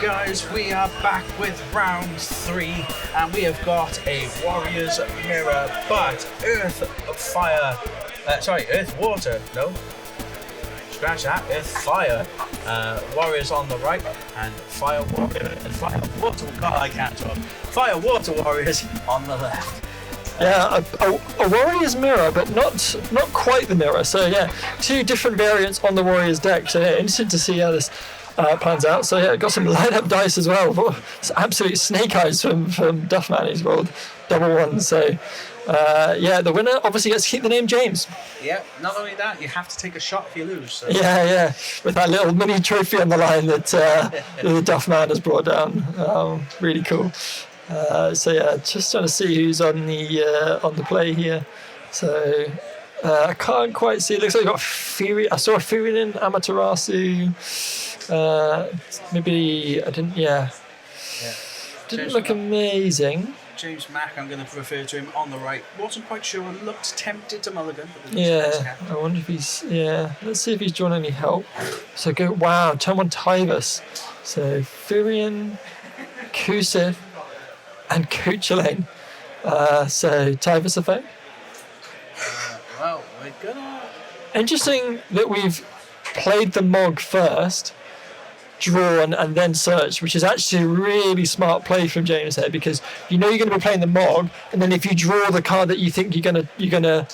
guys, we are back with round 3 and we have got a Warriors Mirror, but Earth, Water, no, scratch that, Earth, Fire, Warriors on the right and Fire, Water, and Fire, Water, God I can't talk, Fire, Water Warriors on the left. Yeah, a Warriors Mirror, but not quite the mirror. So yeah, 2 different variants on the Warriors deck. So yeah, interesting to see how this plans out. So yeah, got some light up dice as well. It's absolute snake eyes from Duff man. He's rolled double ones. So yeah, the winner obviously gets to keep the name James. Yeah, not only that, you have to take a shot if you lose. So. Yeah, with that little mini trophy on the line that the Duff man has brought down. Really cool. So yeah, just trying to see who's on the play here. So I can't quite see. It looks like you got Fury. I saw a Furion, Amaterasu. Maybe I didn't. Yeah. Didn't James look amazing. James Mack, I'm going to refer to him on the right. Wasn't quite sure. Looked tempted to mulligan. But I wonder if he's. Yeah. Let's see if he's drawn any help. So go. Wow. Turn 1 Tyvus. So Furion, Kusif, and Kuchulain. So Tyvus effect. Well, we're gonna. Interesting that we've played the Mog first, drawn, and then searched, which is actually a really smart play from James here, because you know you're going to be playing the Mog, and then if you draw the card that you think you're gonna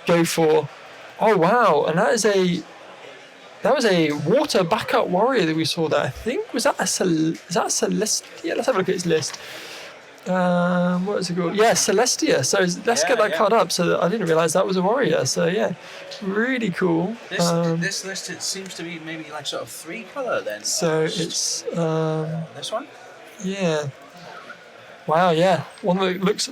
go for, oh wow, and that was a water backup warrior that we saw there. I think is that a Celestia? Yeah, let's have a look at his list. What is it called? Yeah, Celestia. So let's get that card up. So I didn't realise that was a warrior. So yeah, really cool. This list, it seems to be maybe like sort of 3 colour then. So almost. It's this one. Yeah. Wow. Yeah. One that looks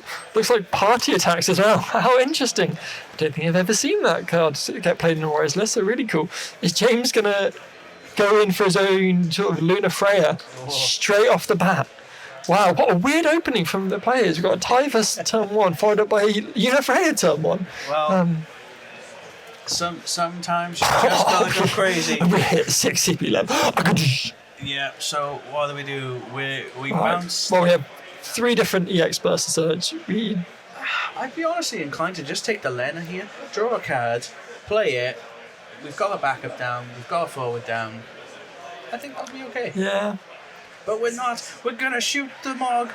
like party attacks as well. How interesting. I don't think I've ever seen that card get played in a warriors list. So really cool. Is James gonna go in for his own sort of Luna Freya straight off the bat? Wow, what a weird opening from the players. We've got a Tyvus turn 1, followed up by Luna Freya turn 1. Well, sometimes you just gotta go crazy. We hit 6 CP level. Yeah, so what do? We bounce. Well, we have 3 different EX bursts to search. I'd be honestly inclined to just take the Lena here, draw a card, play it. We've got a backup down, we've got a forward down. I think that'll be okay. Yeah. But we're not. We're gonna shoot the Mog.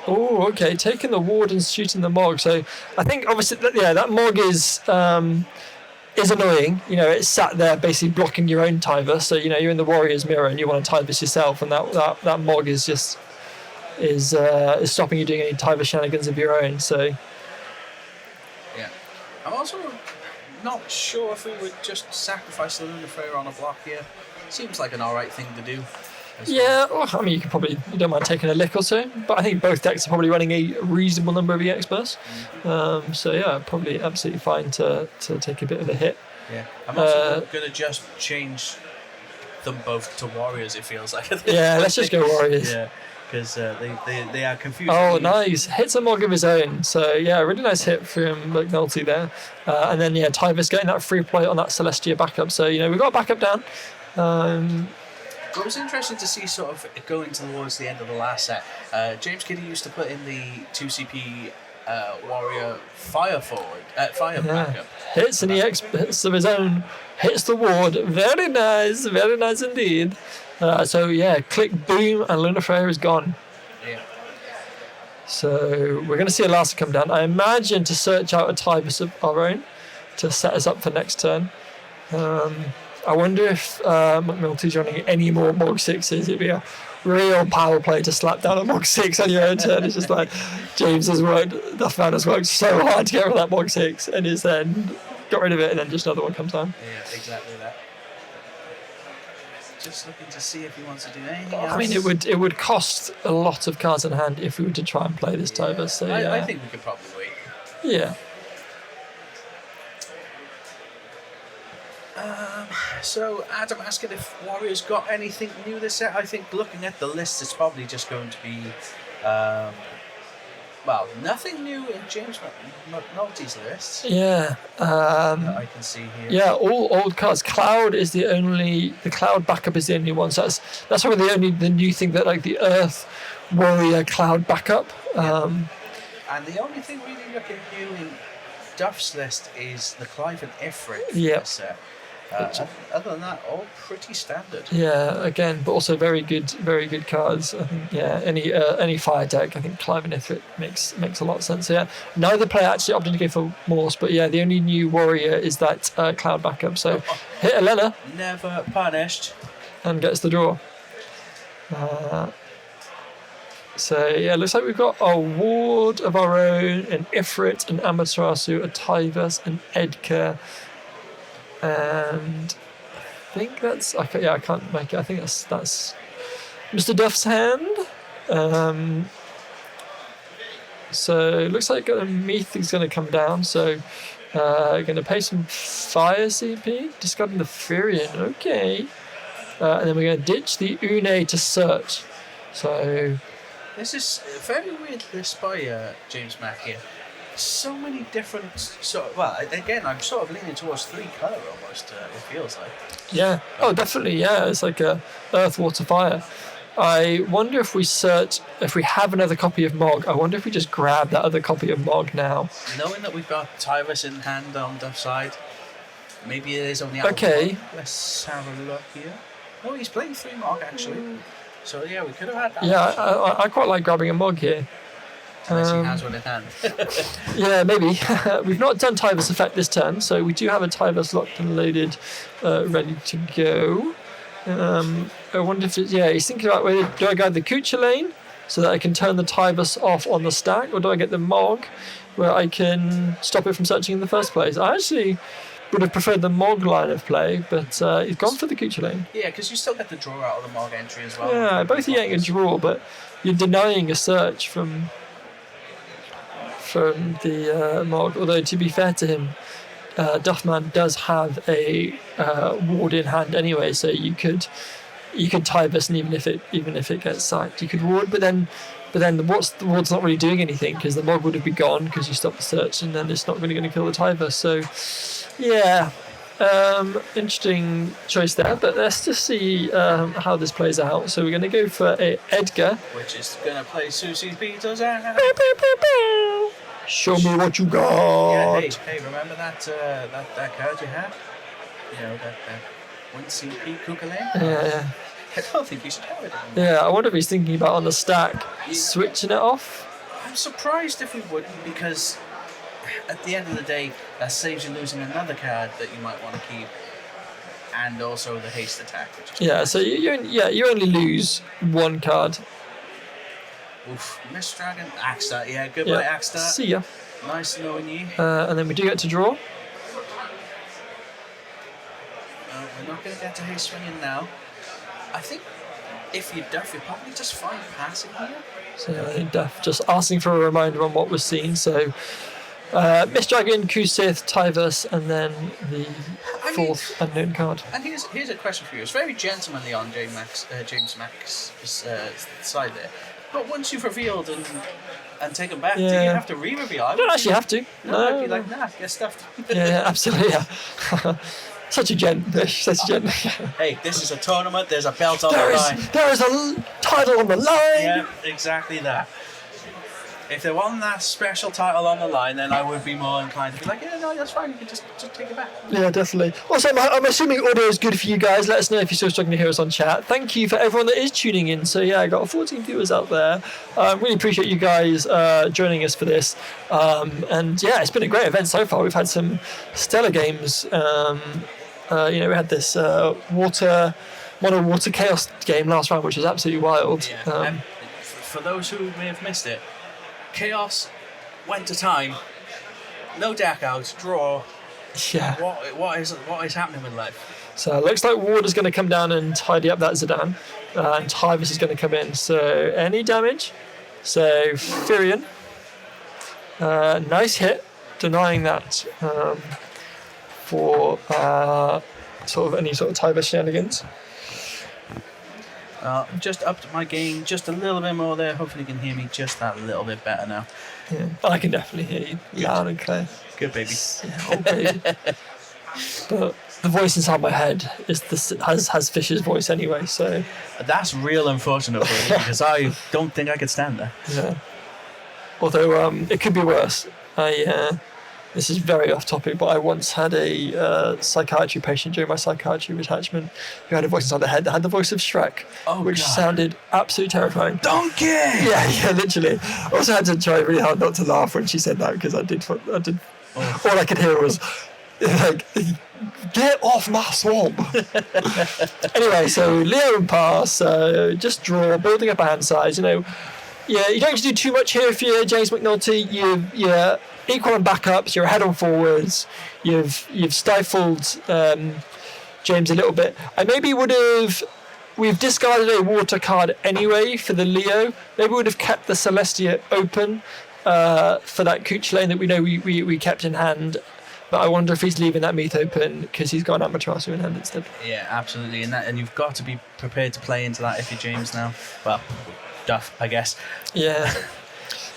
Oh, okay. Taking the ward and shooting the Mog. So I think obviously, that Mog is annoying. You know, it's sat there basically blocking your own Tyvus. So you know you're in the Warriors Mirror and you want to Tyvus yourself, and that Mog is just is stopping you doing any Tyvus shenanigans of your own. So yeah, I'm also not sure if we would just sacrifice the Luna Freya on a block here. Seems like an alright thing to do. Yeah, well, I mean, you don't mind taking a lick or so, but I think both decks are probably running a reasonable number of EX bursts. So yeah, probably absolutely fine to take a bit of a hit. Yeah, I'm also going to just change them both to warriors, it feels like. Yeah, let's just go warriors. Yeah, because they are confusing. Oh, nice. Hits a Mog of his own. So yeah, really nice hit from McNulty there. And then yeah, Tyvus getting that free play on that Celestia backup. So, you know, we've got a backup down. It was interesting to see sort of going towards the end of the last set. James Kiddie used to put in the 2CP warrior fire forward, backup. Hits an EX hits of his own, hits the ward. Very nice indeed. So yeah, click boom and Luna Freya is gone. Yeah. So we're going to see a Lhasa come down. I imagine to search out a Tyvus of our own to set us up for next turn. I wonder if McNulty's running any more Mog 6s. It'd be a real power play to slap down a Mog 6 on your own turn. It's just like James has worked, Duff man has worked so hard to get rid of that Mog 6 and is then got rid of it and then just another one comes down. Yeah, exactly that. Just looking to see if he wants to do anything else. I mean, it would cost a lot of cards in hand if we were to try and play this Tyvus. So yeah. I think we could probably wait. Yeah. So Adam asking if Warriors got anything new this set. I think looking at the list, it's probably just going to be well, nothing new in James McNulty's list Yeah. that I can see here. Yeah, all old cards. Cloud is the Cloud backup is the only one. So that's probably the new thing, that like the Earth Warrior Cloud backup. And the only thing really looking new in Duff's list is the Clive and Ifrit set. Other than that, all pretty standard. Yeah, again, but also very good cards. I think any fire deck, I think Clive and Ifrit makes a lot of sense. So, yeah, neither player actually opted to go for Morse, but yeah, the only new warrior is that Cloud backup. So hit Elena. Never punished. And gets the draw. So yeah, looks like we've got a Ward of our own, an Ifrit, an Amaterasu, a Tyvus, an Edgar. And I think that's I can't make it. I think that's Mr. Duff's hand. So it looks like a Mythic's going to come down. So going to pay some fire CP, discarding the Furion. Okay, and then we're going to ditch the Une to search. So this is a very weird list by James Mack here. So many different again, I'm sort of leaning towards 3 colour almost, it feels like. Yeah. Oh, definitely, yeah. It's like a Earth, Water, Fire. I wonder if we have another copy of Mog, I wonder if we just grab that other copy of Mog now. Knowing that we've got Tyvus in hand on Duff's side, maybe it is only out. Okay. Let's have a look here. No, he's playing 3 Mog actually. So yeah, we could have had that. Yeah, I quite like grabbing a Mog here. Unless he has one in hand. Yeah, maybe. We've not done Tyvus effect this turn, so we do have a Tyvus locked and loaded, ready to go. I wonder if he's thinking about whether do I go the Kucha lane so that I can turn the Tyvus off on the stack, or do I get the Mog where I can stop it from searching in the first place? I actually would have preferred the Mog line of play, but he's gone for the Kucha lane. Yeah, because you still get the draw out of the Mog entry as well. Yeah, both are getting a draw, but you're denying a search from the Mog. Although to be fair to him, Duffman does have a ward in hand anyway, so you could Tyvus, and even if it gets sacked, you could ward. But then the ward's not really doing anything because the Mog would have been gone because you stopped the search, and then it's not really going to kill the Tyvus. So yeah, interesting choice there. But let's just see how this plays out. So we're going to go for a Edgar, which is going to play Susie Peters out. Show me what you got. Yeah, hey, remember that card you had? You know, that 1 CP Kukulane? Yeah. I don't think you should have it anymore. Yeah, I wonder if he's thinking about on the stack switching it off. I'm surprised if we wouldn't, because at the end of the day, that saves you losing another card that you might want to keep, and also the haste attack. Which is so you only lose 1 card. Oof, Mist Dragon, Axstar, yeah, goodbye Axstar. See ya. Nice knowing you. And then we do get to draw. We're not going to get to haste swinging now. I think if you Duff, you're probably just fine passing here. So I think Duff just asking for a reminder on what was seen. So Mist Dragon, Kusith, Tyvus, and then the 4th unknown card. And here's a question for you. It's very gentlemanly on James Mack's side there. But once you've revealed and taken back, do you have to re-reveal? You don't actually have to. No, I'd be like, nah, get stuffed. Yeah, absolutely, yeah. Such a gent. Hey, this is a tournament, there's a belt on the line. There is a title on the line. Yeah, exactly that. If there wasn't that special title on the line, then I would be more inclined to be like, yeah, no, that's fine, you can just take it back. Yeah, definitely. Also, I'm assuming audio is good for you guys. Let us know if you're still struggling to hear us on chat. Thank you for everyone that is tuning in. So yeah, I got 14 viewers out there. Really appreciate you guys joining us for this. And yeah, it's been a great event so far. We've had some stellar games. We had this Mono Water Chaos game last round, which was absolutely wild. Yeah. For those who may have missed it, Chaos went to time, no deck out, draw. Yeah. What is happening with life? So it looks like Ward is going to come down and tidy up that Zidane, and Tyvus is going to come in. So any damage? So Furion, nice hit, denying that for sort of any sort of Tyvus shenanigans. Just upped my gain just a little bit more there. Hopefully you can hear me just that little bit better now. Yeah, I can definitely hear you loud and clear. Good, baby. Yeah, oh, baby. But the voice inside my head has Fisher's voice anyway, so... That's real unfortunate for me, because I don't think I could stand that. Yeah. Although it could be worse. This is very off topic, but I once had a psychiatry patient during my psychiatry attachment who had a voice inside their head that had the voice of Shrek, which sounded absolutely terrifying. Donkey! Yeah, literally. I also had to try really hard not to laugh when she said that, because I did. All I could hear was like, "Get off my swamp." Anyway, so Leo and pass, just draw, building up a hand size. Yeah, you don't have to do too much here if you're James McNulty. You're equal on backups, you're ahead on forwards, you've stifled James a little bit. We've discarded a water card anyway for the Leo. Maybe we would have kept the Celestia open for that Cooch lane that we know we kept in hand. But I wonder if he's leaving that Meath open because he's got an Amaterasu in hand instead. Yeah, absolutely. And you've got to be prepared to play into that if you're James now. Well, Duff, I guess. Yeah.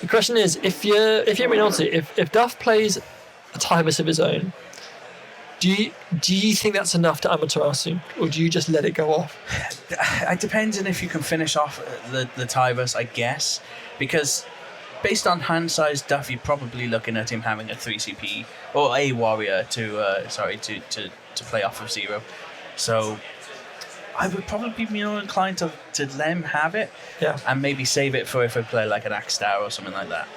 The question is, if you're McNulty, if Duff plays a Tybus of his own, do you think that's enough to Amaterasu, or do you just let it go off? It depends on if you can finish off the Tybus, I guess, because based on hand size Duff, you're probably looking at him having a 3CP or a warrior to play off of 0. So I would probably be more inclined to let him have it, and maybe save it for if I play like an Axstar or something like that.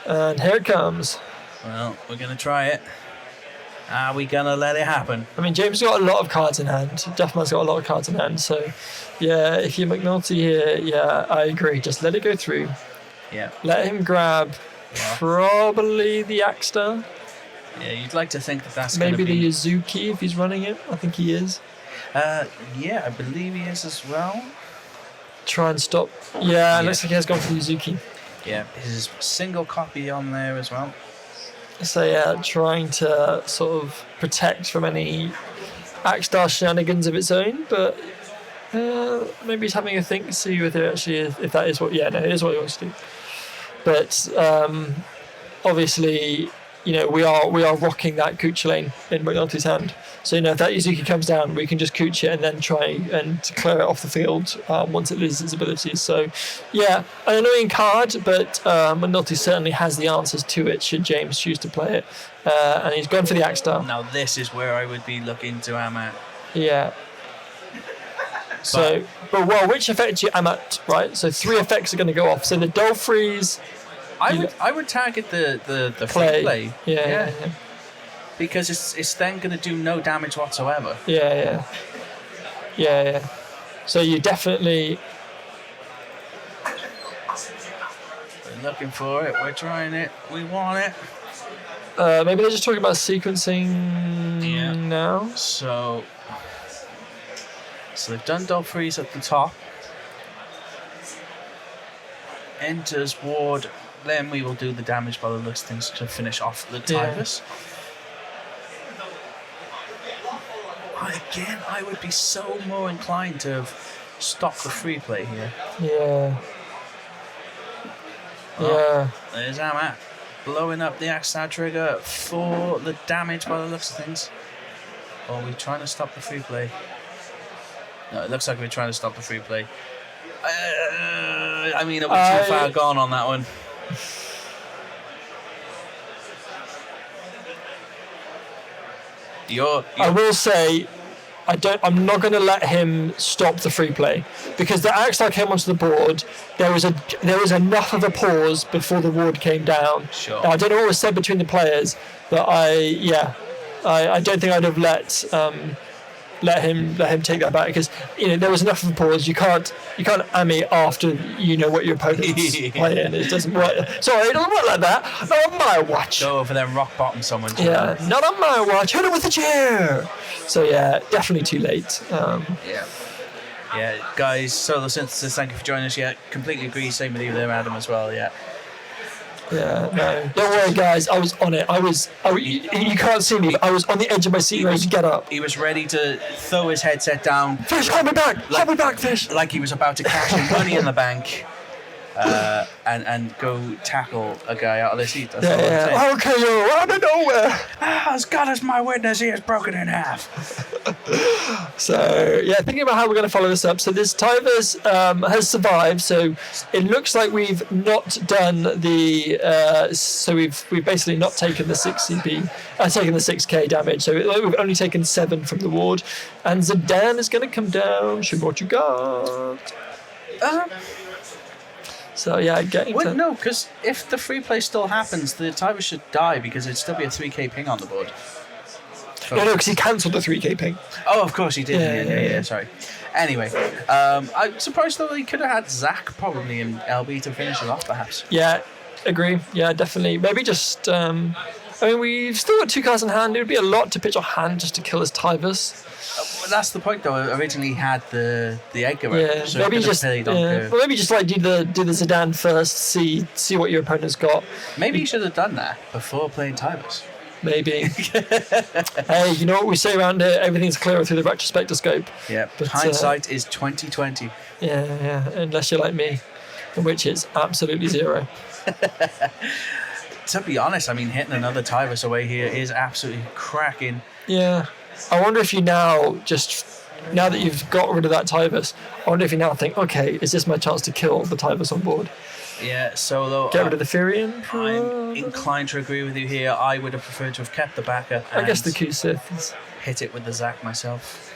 And here it comes. Well, we're going to try it. Are we going to let it happen? I mean, James got a lot of cards in hand. Duffman's got a lot of cards in hand. So, yeah, if you're McNulty here, I agree. Just let it go through. Yeah. Let him grab probably the Axstar. Yeah, you'd like to think that's going to be... Maybe the Yuzuki if he's running it. I think he is. Yeah, I believe he is as well. Try and stop. Yeah, it looks like he has gone for Yuzuki. Yeah, his single copy on there as well. So yeah, trying to sort of protect from any Axstar shenanigans of its own, but maybe he's having a think, see whether actually if that is what. Yeah, no, it is what he wants to do. But obviously, we are rocking that Cooch lane in McNulty's hand. So, if that Yuzuki comes down, we can just Cooch it and then try and clear it off the field once it loses its abilities. So, yeah, an annoying card, but McNulty certainly has the answers to it should James choose to play it. And he's gone for the Axstar. Now, this is where I would be looking to Amat. Yeah. So, but which effect you Amat, right? So 3 effects are going to go off. So the Dull Freeze... I would target the free play. Yeah. Because it's then going to do no damage whatsoever. Yeah. So you definitely... We're looking for it. We're trying it. We want it. Maybe they're just talking about sequencing now. So they've done Dull Freeze at the top. Enters Ward. Then we will do the damage by the looks of things to finish off the Tybus. Again, I would be so more inclined to stop the free play here. Yeah. There's Amat blowing up the Axstar trigger for the damage by the looks of things. Or are we trying to stop the free play? No, it looks like we're trying to stop the free play. Are we too far gone on that one? I will say, I'm not going to let him stop the free play because the Axstar came onto the board. There was enough of a pause before the ward came down. Sure. Now, I don't know what was said between the players, but I don't think I'd have let him take that back because there was enough of a pause. You can't ammy after you know what your opponent's playing. It doesn't work. Sorry, it doesn't work like that. Not on my watch. Go over them rock bottom someone. Yeah, not on my watch. Hit it with a chair. So yeah, definitely too late. Yeah, guys. Solo Synthesis, thank you for joining us. Yeah, completely agree. Same with you there, Adam, as well. Yeah. Yeah, no. Don't worry, guys. I was on it. You can't see me, but I was on the edge of my seat ready to get up. He was ready to throw his headset down. Fish, hold me back! Hold me back, Fish! Like he was about to cash in money in the bank. And go tackle a guy out of the seat. That's all I'm saying. How can you out of nowhere? As God is my witness, he is broken in half. So, yeah, thinking about how we're going to follow this up. So this Tivers has survived. So it looks like we've not done the... so we've basically not taken the 6 CP, taken the 6k damage. So we've only taken 7 from the ward. And Zidane is going to come down. Show me what you got. So yeah, getting Wait, to... no, because if the free play still happens, the Tivers should die because it'd still be a 3k ping on the board. No, because he cancelled the 3k ping. Oh, of course he did. Yeah. Sorry. Anyway, I'm surprised though he could have had Zach probably in LB to finish it off, perhaps. Yeah, agree. Yeah, definitely. Maybe just... I mean, we've still got 2 cards in hand. It would be a lot to pitch our hand just to kill his Tivers. Well, that's the point, though. Originally, he had the Edgar. Yeah, so maybe just well, maybe just like do the Zidane first. See what your opponent's got. Maybe you should have done that before playing Tivers. Maybe. Hey, you know what we say around here? Everything's clearer through the retrospectoscope. Yeah, but hindsight is 20/20. Yeah. Unless you're like me, in which it's absolutely 0. To be honest, I mean, hitting another Tivers away here is absolutely cracking. Yeah. I wonder if you now that you've got rid of that Tivers, I wonder if you now think, okay, is this my chance to kill the Tivers on board? Yeah, solo. Get rid of the Furion? I'm inclined to agree with you here. I would have preferred to have kept the backer. I guess the Q-Sith is... Hit it with the Zac myself.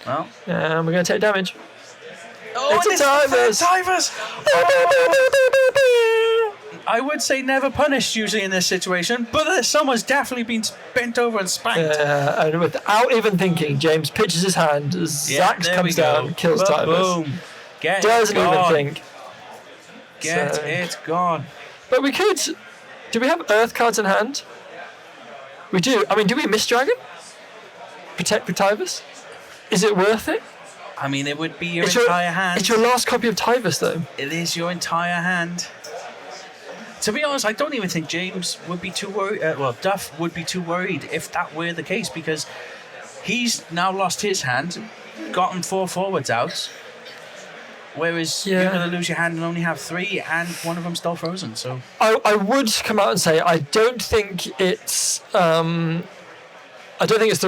Well. And we're going to take damage. Oh, it's a Tivers! Tivers! I would say never punished usually in this situation, but someone's definitely been bent over and spanked. Yeah, and without even thinking, James pitches his hand, Zax comes down, kills Tivers. Boom. Doesn't even think. Get it gone. But we could... Do we have Earth cards in hand? We do. I mean, do we miss Dragon? Protect the Tivers? Is it worth it? I mean, it would be your entire hand. It's your last copy of Tivers, though. It is your entire hand. To be honest, I don't even think James would be too worried. Duff would be too worried if that were the case, because he's now lost his hand, gotten 4 forwards out, whereas you're going to lose your hand and only have 3, and one of them still frozen. So I would come out and say I don't think it's the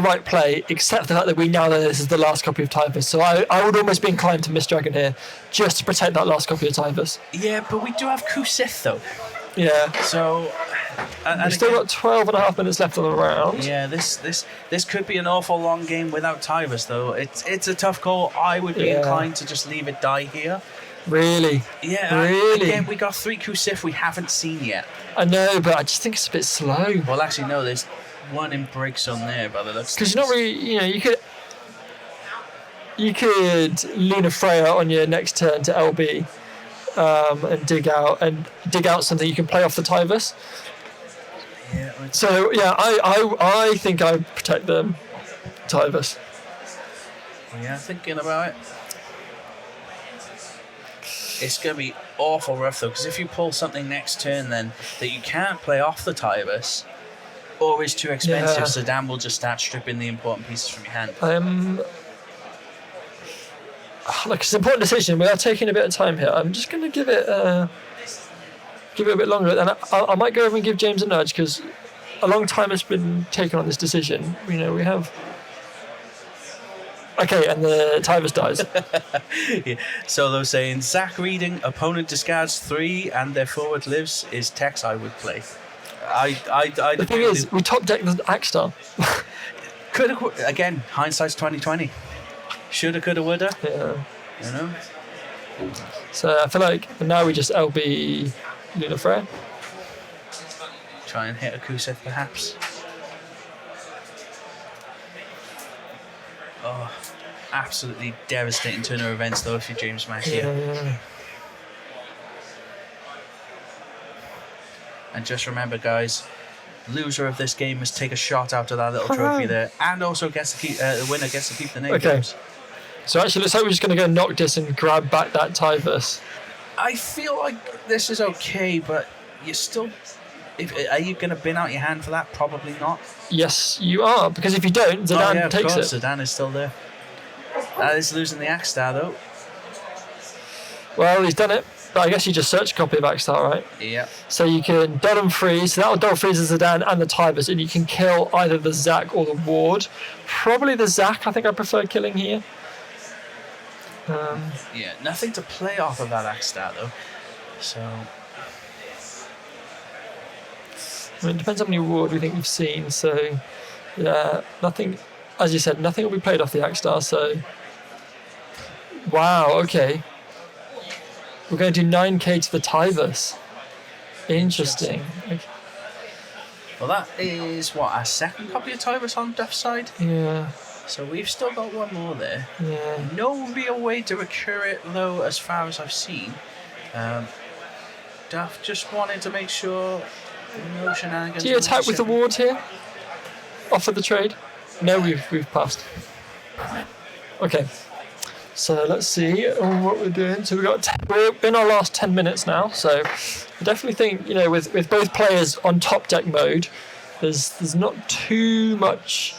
right play, except for the fact that we now know this is the last copy of Tivers. So I would almost be inclined to miss Dragon here, just to protect that last copy of Tivers. Yeah, but we do have Kusith though. Yeah. So we've still got 12.5 minutes left on the round. Yeah, this could be an awful long game without Tivers though. It's a tough call. I would be inclined to just leave it die here. Really? Yeah. Really? Again, we got 3 Kusith we haven't seen yet. I know, but I just think it's a bit slow. Well, actually, no. There's one in breaks on there, by the looks. Because you're not really, you could Luna Freya on your next turn to LB, and dig out something you can play off the Tivers. Yeah. So yeah, I think I protect the Tivers. Yeah, thinking about it. It's going to be awful rough though, because if you pull something next turn then that you can't play off the Tivers, or is too expensive, Zidane will just start stripping the important pieces from your hand. Look, it's an important decision. We are taking a bit of time here. I'm just going to give it a bit longer, and I might go over and give James a nudge, because a long time has been taken on this decision. We have. Okay, and the Tivers dies. Yeah. Solo saying Zac reading opponent discards 3 and their forward lives is text I would play. The thing is, we top deck the Axstar. Could have, again, hindsight's 20/20. Shoulda, coulda, woulda. Yeah. You know. So I feel like now we just LB Luna Freya. Try and hit a Kusith perhaps. Oh, absolutely devastating turn of events though if you're James Mack here. Yeah. And just remember, guys, loser of this game must take a shot out of that little trophy there, and also gets to keep the winner gets to keep the name. Okay. Games. So actually, looks like we're just going to go Noctis and grab back that Tivers. I feel like this is okay, but you're still. Are you going to bin out your hand for that? Probably not. Yes, you are, because if you don't, Zidane takes it. Zidane is still there. That is losing the Axe Star, though. Well, he's done it, but I guess you just search a copy of Axe Star, right? Yeah. So you can dot and freeze, so that'll dot freeze the Zidane and the Tivus, and you can kill either the Zac or the Ward. Probably the Zac, I think I prefer killing here. Yeah, nothing to play off of that Axe Star, though. So... I mean, it depends how many Ward we think we've seen, so... Yeah, nothing... As you said, nothing will be played off the Axe Star, so... Wow, okay. We're going to do 9k to the Tivus. Interesting. Okay. Well, that is, what, our second copy of Tivus on Duff's side? Yeah. So we've still got one more there. Yeah. No real way to recur it, though, as far as I've seen. Duff just wanted to make sure no shenanigans... Do you attack with the Ward here? Offer the trade? No, we've passed. Okay. So let's see what we're doing. So we're in our last 10 minutes now. So I definitely think, with both players on top deck mode, there's not too much.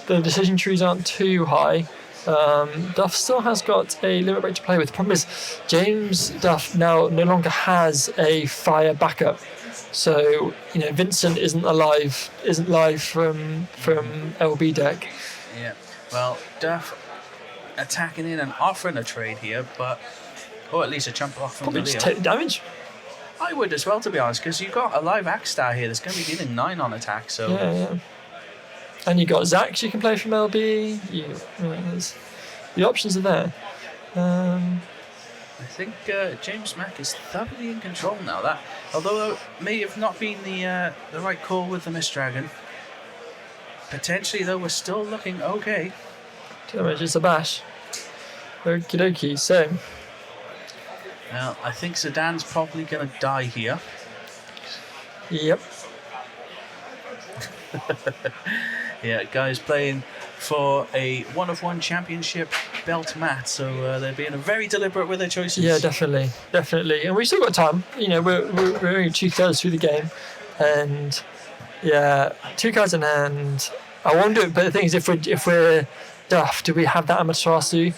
The decision trees aren't too high. Duff still has got a limit break to play with. The problem is James Duff now no longer has a fire backup. So Vincent isn't live from LB deck. Yeah. Well, Duff attacking in and offering a trade here, or at least a jump off from Probably the just take the damage. I would as well, to be honest, because you've got a live Axe Star here that's going to be dealing 9 on attack. So yeah. And you got Zac you can play from LB. The options are there. I think James Mack is thoroughly in control now. That, although it may have not been the right call with the Mist Dragon, potentially though we're still looking okay. Damage is a bash. Okie dokie. So. Well, I think Zidane's probably going to die here. Yep. Yeah, guys playing for a 1-of-1 championship belt mat, so they're being very deliberate with their choices. Yeah, definitely, and we've still got time. We're only 2/3 through the game, and yeah, 2 cards in hand. I wonder, but the thing is, if we're Duff, do we have that Amaterasu?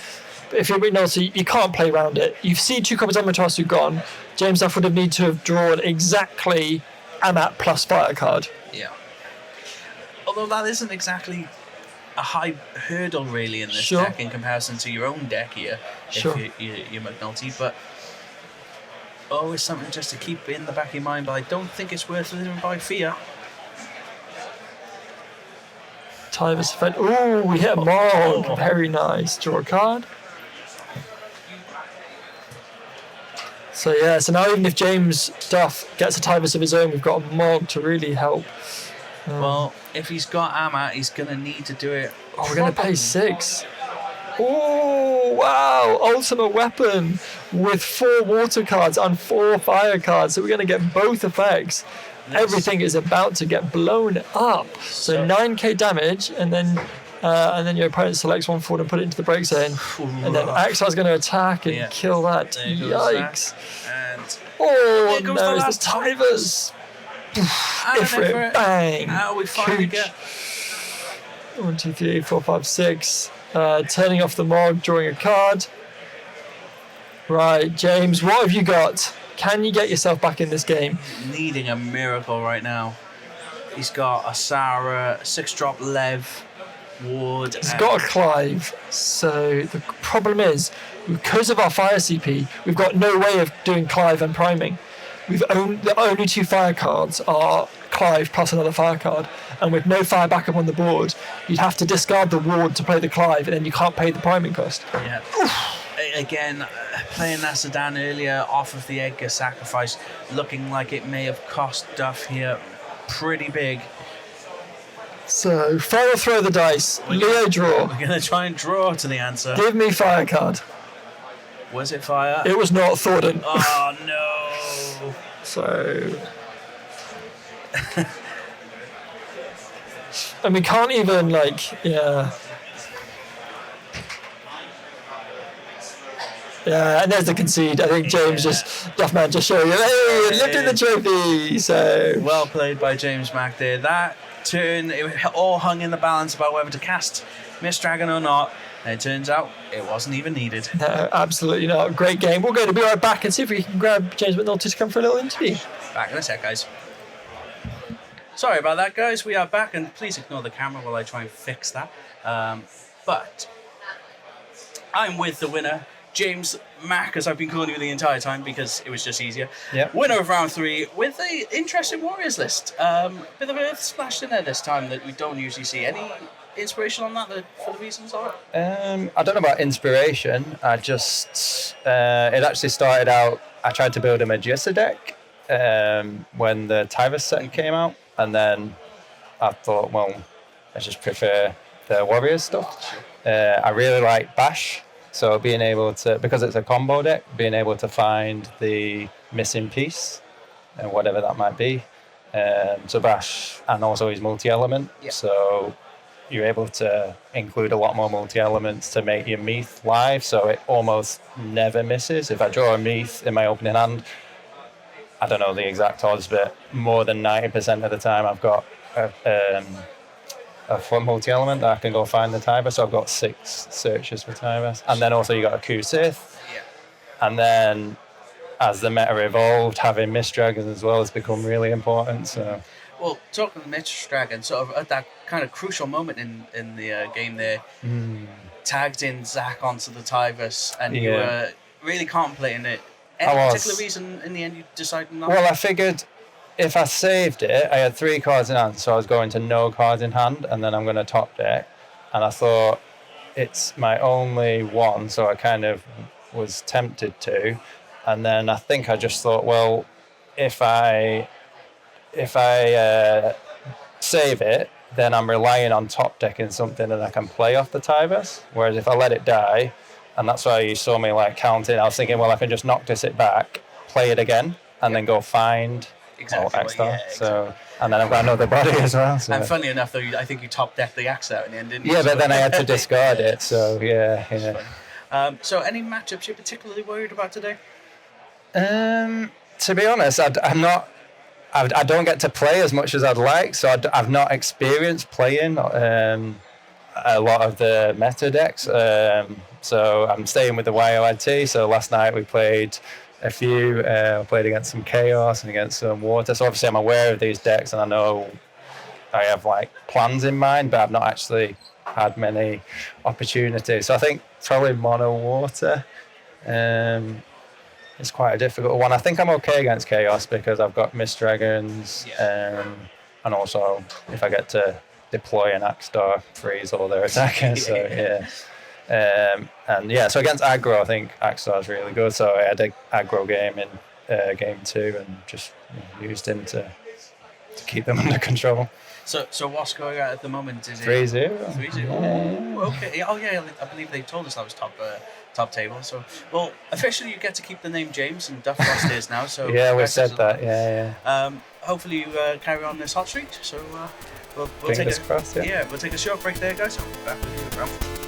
If you're McNulty, you can't play around it. You've seen 2 copies of Amaterasu gone. James Duff would have need to have drawn exactly Amat plus fire card. Yeah. Although that isn't exactly a high hurdle really in this deck in comparison to your own deck here, if you're McNulty, but always something just to keep in the back of your mind, but I don't think it's worth living by fear. Tivus effect. Ooh, we hit a Mog. Very nice. Draw a card. So yeah, so now even if James Duff gets a Tivus of his own, we've got a Mog to really help. Well, if he's got Amat, he's going to need to do it. Oh, we're going to pay 6. Oh, wow. Ultimate weapon with 4 water cards and 4 fire cards. So we're going to get both effects. Yes. Everything is about to get blown up. So 9k damage, and then your opponent selects 1 forward and put it into the break zone. And then Axar's going to attack and kill that. Yikes. Oh, no, it's the Tivus. Ifrit, bang! How we finally get 1, 2, 3, 4, 5, 6. Turning off the Mog, drawing a card. Right, James, what have you got? Can you get yourself back in this game? Needing a miracle right now. He's got a Sarah, 6-drop Lev, Ward. He's got a Clive. So the problem is, because of our fire CP, we've got no way of doing Clive and priming. The only 2 fire cards are Clive plus another fire card, and with no fire backup on the board, you'd have to discard the Ward to play the Clive, and then you can't pay the priming cost. Yeah. Again, playing that Zidane earlier off of the Edgar sacrifice, looking like it may have cost Duff here pretty big. So, final throw the dice. Leo draw. We're going to try and draw to the answer. Give me fire card. Was it fire? It was not Thornton. Oh, no. So, and we can't even Yeah, and there's the concede. I think James Duffman just showing you, hey, lifted the trophy. So well played by James Mack there. That turn, it all hung in the balance about whether to cast Mist Dragon or not. And it turns out it wasn't even needed. No, absolutely not. Great game. We're going to be right back and see if we can grab James McNulty to come for a little interview. Back in a sec, guys. Sorry about that, guys. We are back, and please ignore the camera while I try and fix that. But I'm with the winner, James Mack, as I've been calling you the entire time because it was just easier. Yep. Winner of round 3 with an interesting Warriors list. Bit of earth splashed in there this time that we don't usually see. Any inspiration on that for the reasons of it? I don't know about inspiration. I just it actually started out. I tried to build a Magissa deck when the Tyvus set came out, and then I thought, well, I just prefer the Warriors stuff. I really like Bash, so being able to, because it's a combo deck, being able to find the missing piece, and whatever that might be. So Bash, and also his multi-element. Yeah. So you're able to include a lot more multi-elements to make your Meath live, so it almost never misses. If I draw a Meath in my opening hand, I don't know the exact odds, but more than 90% of the time I've got a full multi-element that I can go find the Tyvus. So I've got 6 searches for Tyvus. And then also you got a Q-Sith. Yeah. And then as the meta evolved, having Mist Dragons as well has become really important. So. Well, talking of Mist Dragon, sort of at that kind of crucial moment in the game there, tagged in Zach onto the Tyvus, and you were really contemplating it. Any particular reason in the end you decided not? Well, I figured if I saved it, I had 3 cards in hand, so I was going to no cards in hand, and then I'm going to top deck. And I thought it's my only one, so I kind of was tempted to. And then I think I just thought, well, if I save it, then I'm relying on top decking something that I can play off the Tyvus. Whereas if I let it die, and that's why you saw me like counting, I was thinking, well, I can just Noctis it back, play it again, and then go find Exactly. So, and then I've got another body as well. So. And funnily enough, though, I think you top decked the axe out in the end, didn't you? Yeah, but then I had to discard it. So yeah. So any matchups you're particularly worried about today? To be honest, I'm not. I don't get to play as much as I'd like, so I've not experienced playing a lot of the meta decks. So I'm staying with the YYT. So last night we played a few. Played against some Chaos and against some Water. So obviously I'm aware of these decks, and I know I have like plans in mind, but I've not actually had many opportunities. So I think probably Mono Water. It's quite a difficult one. I think I'm okay against Chaos because I've got Mist Dragons, and also if I get to deploy an Axstar, freeze all their attackers. So so against aggro, I think Axstar's really good. So I had an aggro game in game 2 and just used him to keep them under control. So what's going on at the moment? Is 3-0. 3-0. Yeah. Okay. Oh yeah, I believe they told us that was top table. So well, officially you get to keep the name James, and Duff lost his now. So yeah, we said that. Yeah. Hopefully you carry on this hot streak. So we'll Fingers crossed. we'll take a short break there, guys. I'll be back with you around.